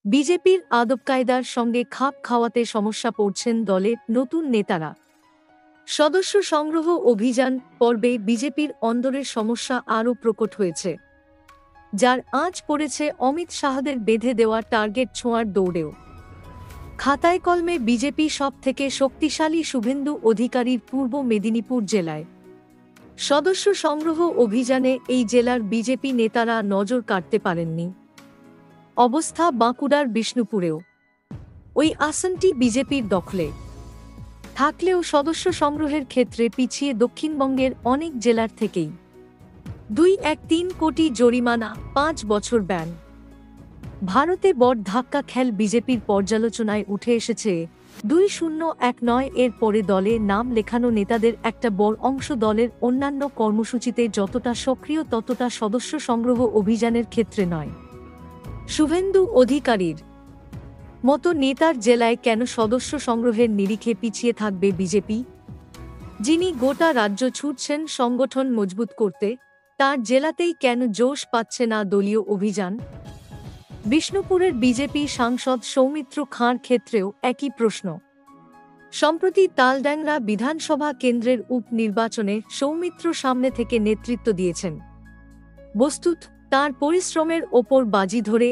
বিজেপির আদবকায়দার সঙ্গে খাপ খাওয়াতে সমস্যা পড়ছেন দলের নতুন নেতারা। সদস্য সংগ্রহ অভিযান পর্বে বিজেপির অন্দরের সমস্যা আরও প্রকট হয়েছে, যার আঁচ পড়েছে অমিত শাহদের বেঁধে দেওয়া টার্গেট ছোঁয়ার দৌড়েও। খাতায় কলমে বিজেপি সব থেকে শক্তিশালী শুভেন্দু অধিকারীর পূর্ব মেদিনীপুর জেলায় সদস্য সংগ্রহ অভিযানে এই জেলার বিজেপি নেতারা নজর কাটতে পারেননি। অবস্থা বাঁকুড়ার বিষ্ণুপুরেও। ওই আসনটি বিজেপির দখলে থাকলেও সদস্য সংগ্রহের ক্ষেত্রে পিছিয়ে দক্ষিণবঙ্গের অনেক জেলার থেকেই। 2.13 কোটি জরিমানা, 5 বছর ব্যান। ভারতে বড় ধাক্কা খেল বিজেপির পর্যালোচনায় উঠে এসেছে 2019 এর পরে দলে নাম লেখানো নেতাদের একটা বড় অংশ দলের অন্যান্য কর্মসূচিতে যতটা সক্রিয় ততটা সদস্য সংগ্রহ অভিযানের ক্ষেত্রে নয়। শুভেন্দু অধিকারীর মতো নেতার জেলায় কেন সদস্য সংগ্রহের নিরিখে পিছিয়ে থাকবে বিজেপি, যিনি গোটা রাজ্য ছুটছেন সংগঠন মজবুত করতে? তার জেলাতেই কেন জোশ পাচ্ছে না দলীয় অভিযান? বিষ্ণুপুরের বিজেপি সাংসদ সৌমিত্র খাঁর ক্ষেত্রেও একই প্রশ্ন। সম্প্রতি তালড্যাংরা বিধানসভা কেন্দ্রের উপনির্বাচনে সৌমিত্র সামনে থেকে নেতৃত্ব দিয়েছেন। বস্তুত তাঁর পরিশ্রমের ওপর বাজি ধরে